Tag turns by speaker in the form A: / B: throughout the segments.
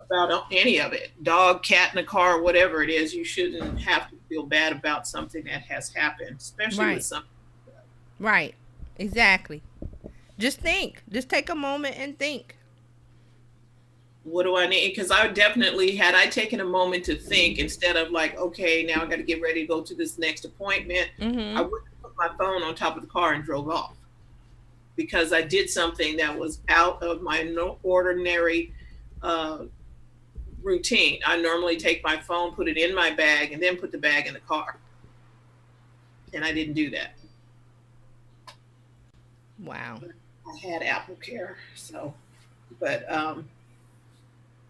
A: about any of it. Dog, cat in the car, whatever it is, you shouldn't have to feel bad about something that has happened, especially with
B: Right.
A: something.
B: Right. Exactly. Just think. Just take a moment and think.
A: What do I need? Because I definitely, had I taken a moment to think instead of like, okay, now I got to get ready to go to this next appointment, I
B: Mm-hmm.
A: would have put my phone on top of the car and drove off because I did something that was out of my ordinary uh, routine. I normally take my phone, put it in my bag, and then put the bag in the car. And I didn't do that.
B: Wow.
A: I had Apple Care, so but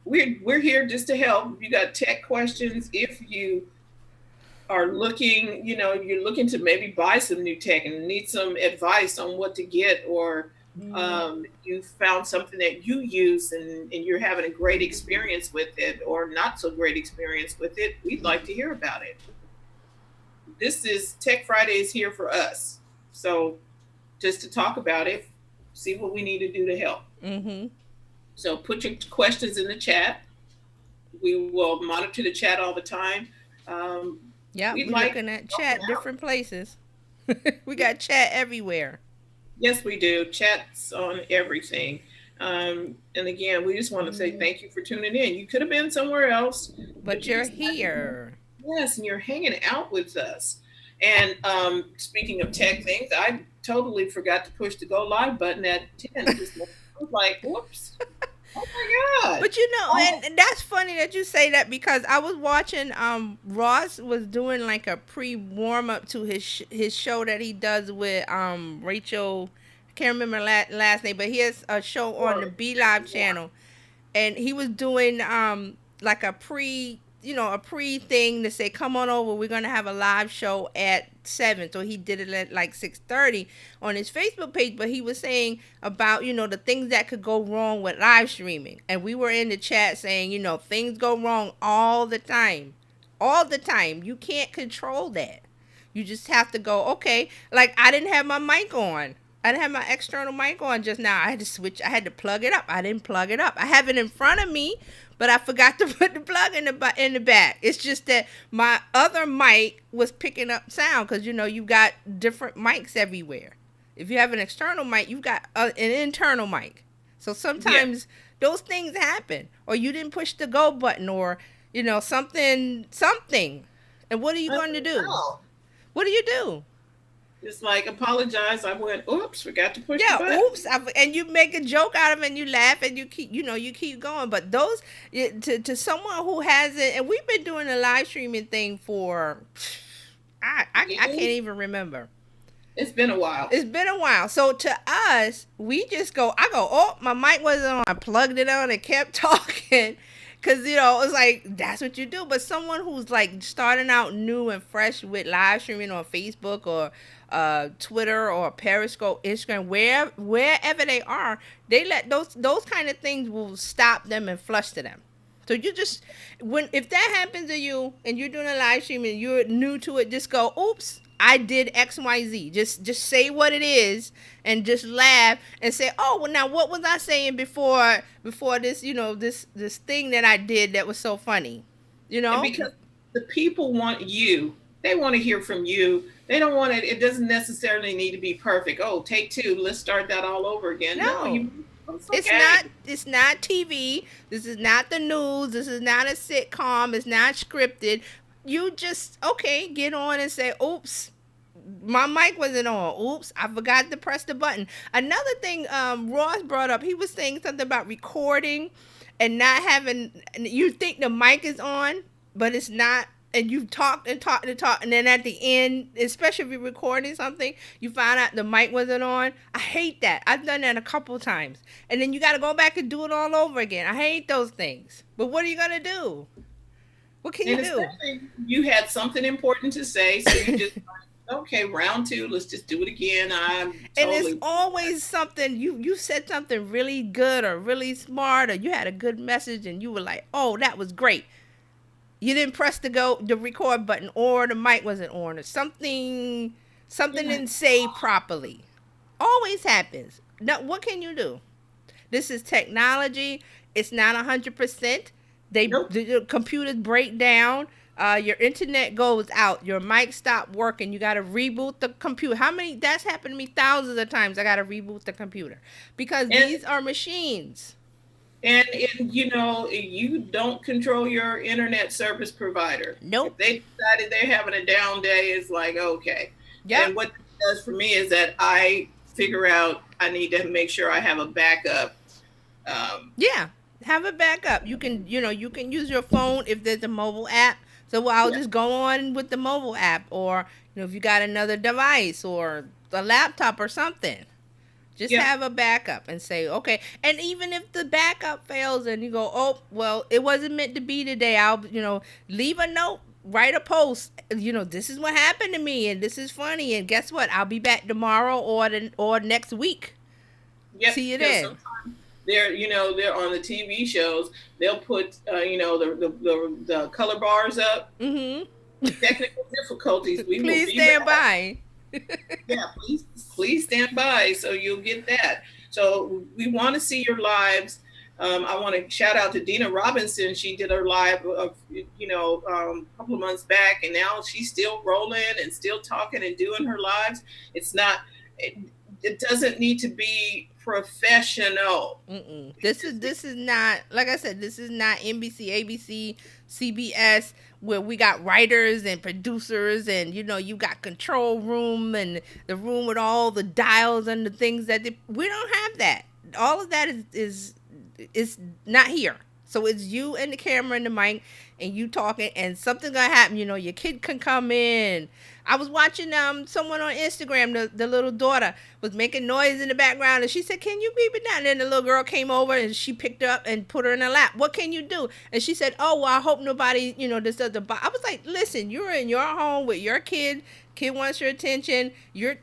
A: we're here just to help. If you got tech questions, if you are looking, you're looking to maybe buy some new tech and need some advice on what to get, or
B: Mm-hmm.
A: you found something that you use and you're having a great experience with it or not so great experience with it, we'd like to hear about it. This is Tech Fridays here for us. So just to talk about it, see what we need to do to help.
B: Mm-hmm.
A: So put your questions in the chat. We will monitor the chat all the time. Um,
B: Yep.
A: we'd
B: We're
A: like
B: looking at
A: helping
B: chat
A: out.
B: different places. We got chat everywhere.
A: Yes, we do. Chats on everything. And again, we just want to say
B: Mm-hmm.
A: thank you for tuning in. You could have been somewhere else, but
B: But
A: you
B: you're
A: decided to,
B: here.
A: yes, and you're hanging out with us. And speaking of tech things, I totally forgot to push the go live button at 10 this morning. I was like, whoops. Oh my God.
B: But and that's funny that you say that because I was watching Ross was doing like a pre warm up to his show that he does with Rachel. I can't remember last name, but he has a show on the
A: Or
B: B Live channel, and he was doing like a pre thing to say come on over, we're gonna have a live show at 7. So he did it at like 6:30 on his Facebook page, but he was saying about the things that could go wrong with live streaming, and we were in the chat saying things go wrong all the time, all the time. You can't control that. You just have to go, okay. Like I didn't have my mic on. I didn't have my external mic on just now. I had to switch. I had to plug it up. I didn't plug it up. I have it in front of me, but I forgot to put the plug in the back. It's just that my other mic was picking up sound because you've got different mics everywhere. If you have an external mic, you've got an internal mic. So
A: yeah.
B: sometimes those things happen, or you didn't push the go button, or something. And what are you
A: I
B: going to
A: said,
B: do?
A: no.
B: What do you do?
A: Just like apologize. I went, oops, forgot to push the
B: Yeah,
A: button.
B: oops, and you make a joke out of it, and you laugh, and you keep going. But to someone who hasn't, and we've been doing a live streaming thing for, I can't
A: Years.
B: even remember.
A: It's been a while.
B: It's been a while. So to us, we just go. I go. Oh, my mic wasn't on. I plugged it on and kept talking, because it's like that's what you do. But someone who's like starting out new and fresh with live streaming on Facebook or Twitter or Periscope, Instagram, wherever they are, they let those kind of things will stop them and flush to them. So you just if that happens to you and you're doing a live stream and you're new to it, just go, "Oops, I did XYZ." Just say what it is and just laugh and say, "Oh, well now what was I saying before this, this thing that I did that was so funny?" You
A: And
B: know?
A: because the people want you, they want to hear from you. They don't want it. It doesn't necessarily need to be perfect. Oh, take two. Let's start that all over again. No,
B: No.
A: it's
B: It's
A: okay.
B: not TV. This is not the news. This is not a sitcom. It's not scripted. You just okay, get on and say, "Oops, my mic wasn't on. Oops, I forgot to press the button." Another thing Ross brought up, he was saying something about recording and not having you think the mic is on, but it's not. And you talked and talked and talked, and then at the end, especially if you're recording something, you find out the mic wasn't on. I hate that. I've done that a couple times, and then you got to go back and do it all over again. I hate those things. But what are you gonna do? What can you
A: And
B: do?
A: especially you had something important to say, so you just okay, round two. Let's just do it again. I'm
B: And it's
A: totally
B: always something you said something really good or really smart, or you had a good message and you were like, "Oh, that was great." You didn't press the record button, or the mic wasn't on, or something
A: yeah.
B: didn't say properly. Always happens. Now what can you do? This is technology. It's not 100%.
A: Nope.
B: The computers break down. Your internet goes out. Your mic stop working. You got to reboot the computer. How many? That's happened to me thousands of times. I got to reboot the computer because
A: And
B: these are machines.
A: and you know, you don't control your internet service provider. If
B: Nope.
A: they decided they're having a down day, it's like okay.
B: Yep.
A: And what that does for me is that I figure out I need to make sure I have a backup.
B: Yeah. Have a backup. You can use your phone if there's a mobile app. So well, I'll
A: Yeah.
B: just go on with the mobile app, or if you got another device or a laptop or something. Just
A: Yeah.
B: have a backup and say, okay. And even if the backup fails and you go, oh, well, it wasn't meant to be today, leave a note, write a post. This is what happened to me and this is funny. And guess what? I'll be back tomorrow or next week.
A: Yep.
B: See you
A: Because
B: then.
A: sometimes they're on the TV shows. They'll put the color bars up.
B: Mm-hmm.
A: Technical difficulties. We will
B: Please
A: be
B: stand
A: back.
B: by.
A: Yeah, please stand by so you'll get that. So we want to see your lives. I want to shout out to Dina Robinson. She did her live a couple of months back, and now she's still rolling and still talking and doing her lives. It's not. It doesn't need to be professional.
B: Mm-mm. This is not, like I said. This is not NBC, ABC, CBS, where we got writers and producers, and you got control room and the room with all the dials and the things we don't have that. All of that is not here. So it's you and the camera and the mic, and you talking, and something's gonna happen. Your kid can come in. I was watching someone on Instagram. The little daughter was making noise in the background, and she said, "Can you beep it down?" And then the little girl came over and she picked her up and put her in her lap. What can you do? And she said, "Oh, well, I hope nobody this doesn't." I was like, "Listen, you're in your home with your kid. Kid wants your attention.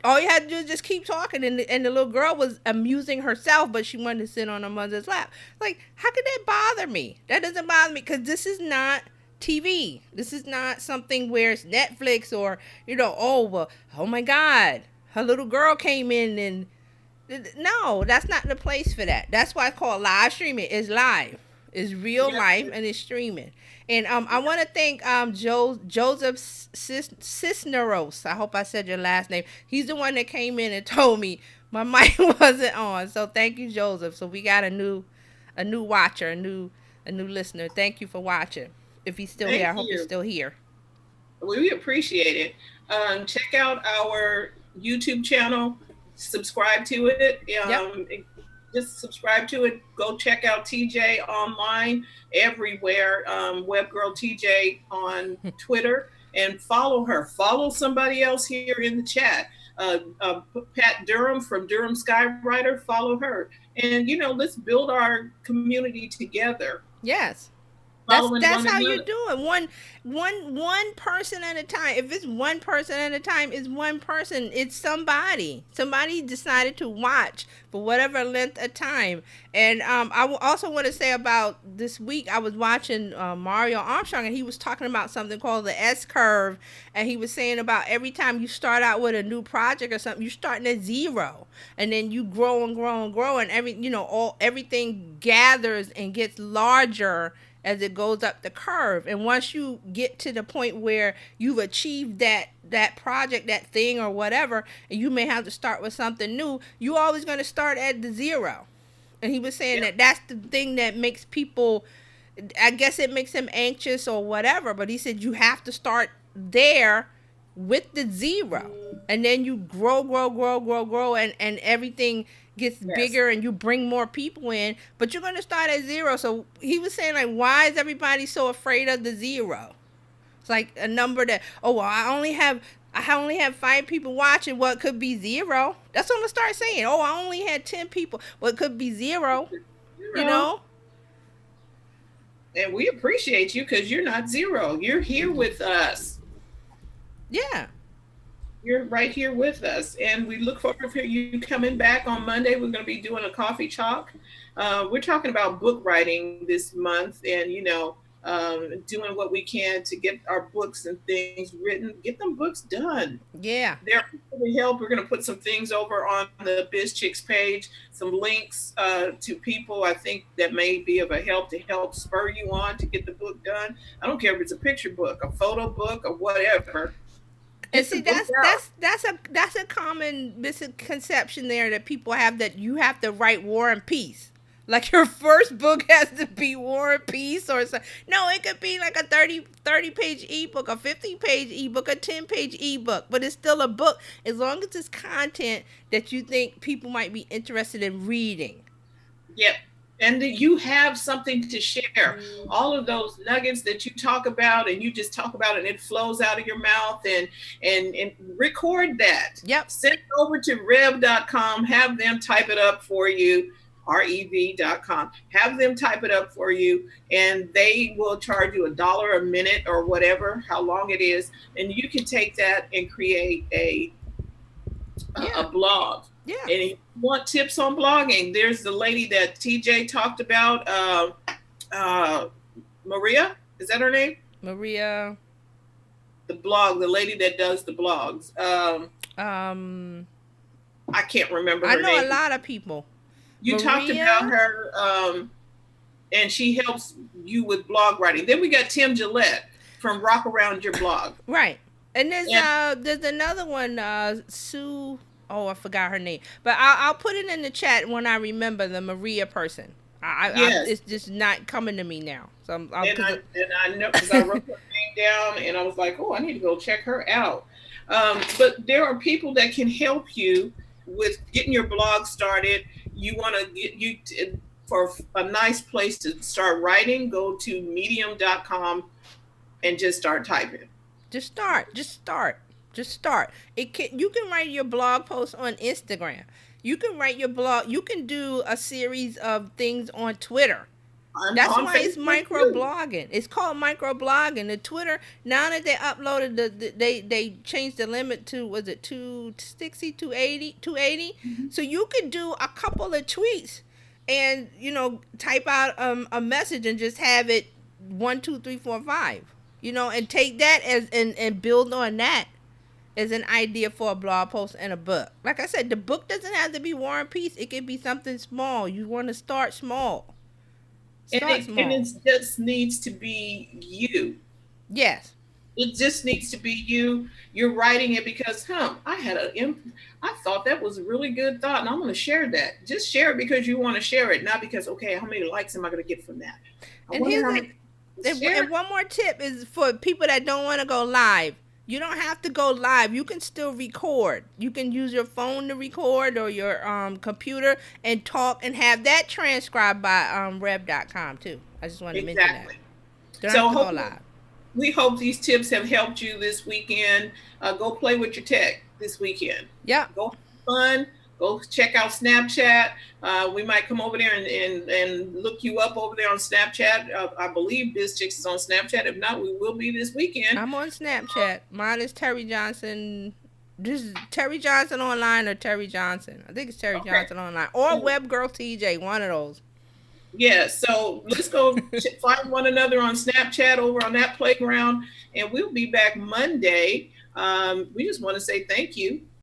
B: All you had to do is just keep talking." And the little girl was amusing herself, but she wanted to sit on her mother's lap. Like, how could that bother me? That doesn't bother me because this is not TV. This is not something where it's Netflix or oh well, oh my God, her little girl came in and no, that's not the place for that. That's why it's called live streaming. It's live. It's real
A: Yeah,
B: life and it's streaming. And I want to thank Joseph Cisneros. I hope I said your last name. He's the one that came in and told me my mic wasn't on. So thank you, Joseph. So we got a new watcher, a new listener. Thank you for watching. If he's still here,
A: thank
B: I hope he's
A: you.
B: still here.
A: We appreciate it. Check out our YouTube channel. Subscribe to it.
B: Yep.
A: Just subscribe to it. Go check out TJ online everywhere. Web Girl TJ on Twitter, and follow her. Follow somebody else here in the chat. Pat Durham from Durham Skywriter. Follow her, and let's build our community together.
B: Yes.
A: Following
B: That's
A: one
B: how you
A: another.
B: do it. One person at a time. If it's one person at a time, it's one person. It's somebody. Somebody decided to watch for whatever length of time. And also want to say about this week, I was watching Mario Armstrong, and he was talking about something called the S curve, and he was saying about every time you start out with a new project or something, you're starting at zero, and then you grow and grow and grow, and everything gathers and gets larger as it goes up the curve. And once you get to the point where you've achieved that project, that thing or whatever, and you may have to start with something new, you're always going to start at the zero. And he was saying that that's the thing that makes people, I guess it makes them anxious or whatever, but he said you have to start there with the zero, and then you grow, and everything gets bigger, and you bring more people in, but you're going to start at zero. So he was saying, like, why is everybody so afraid of the zero? It's like a number that, oh well, I only have 5 people watching. Well, it could be zero. That's what I'm gonna start saying. Oh, I only had 10 people. Well, it could be zero. You know.
A: And we appreciate you because you're not zero. You're here with us.
B: Yeah.
A: You're right here with us, and we look forward to you coming back on Monday. We're going to be doing a coffee talk. We're talking about book writing this month, and doing what we can to get our books and things written, get them books done.
B: Yeah.
A: There are people to help. We're going to put some things over on the BizChix page, some links to people I think that may be of a help to help spur you on to get the book done. I don't care if it's a picture book, a photo book, or whatever.
B: And see, that's a common misconception there that people have, that you have to write War and Peace. Like your first book has to be War and Peace or something. No, it could be like a 30 page ebook, a 50-page ebook, a 10-page ebook, but it's still a book as long as it's content that you think people might be interested in reading.
A: Yep. And you have something to share. All of those nuggets that you talk about, and you just talk about it, and it flows out of your mouth, and record that.
B: Yep.
A: Send it over to rev.com, have them type it up for you, rev.com. Have them type it up for you, and they will charge you $1 a minute or whatever, how long it is, and you can take that and create a blog.
B: Yeah.
A: And if you want tips on blogging, there's the lady that TJ talked about, Maria, is that her name?
B: Maria.
A: The lady that does the blogs. I can't remember her name.
B: I know a lot of people.
A: You talked about her, and she helps you with blog writing. Then we got Tim Gillette from Rock Around Your Blog.
B: Right. And there's another one, Sue. Oh, I forgot her name, but I'll put it in the chat when I remember the Maria person.
A: Yes.
B: It's just not coming to me now. So
A: I know, because I wrote her name down, and I was like, oh, I need to go check her out. But there are people that can help you with getting your blog started. You want to get for a nice place to start writing, go to medium.com and just start typing.
B: Just start. You can write your blog post on Instagram. You can write your blog. You can do a series of things on Twitter. That's why it's microblogging. It's called microblogging. The Twitter, now that they uploaded they changed the limit to, was it 260, 280? Mm-hmm. So you could do a couple of tweets and, type out a message and just have it 1, 2, 3, 4, 5, and take that and build on that as an idea for a blog post and a book. Like I said, the book doesn't have to be War and Peace. It can be something small. You want to start small.
A: And it just needs to be you.
B: Yes.
A: It just needs to be you. You're writing it because, I thought that was a really good thought, and I'm going to share that. Just share it because you want to share it, not because, okay, how many likes am I going to get from that?
B: And one more tip is for people that don't want to go live. You don't have to go live. You can still record. You can use your phone to record, or your computer, and talk and have that transcribed by rev.com too. I just wanted to mention that. Don't have to go live.
A: We hope these tips have helped you this weekend. Go play with your tech this weekend.
B: Yeah.
A: Go have fun. Go check out Snapchat. We might come over there and look you up over there on Snapchat. I believe BizChix is on Snapchat. If not, we will be this weekend.
B: I'm on Snapchat. Mine is Terry Johnson. This is Terry Johnson Online or Terry Johnson. I think it's Terry Johnson Online. Or Web Girl TJ, one of those.
A: Yeah, so let's go find one another on Snapchat over on that playground. And we'll be back Monday. We just want to say thank you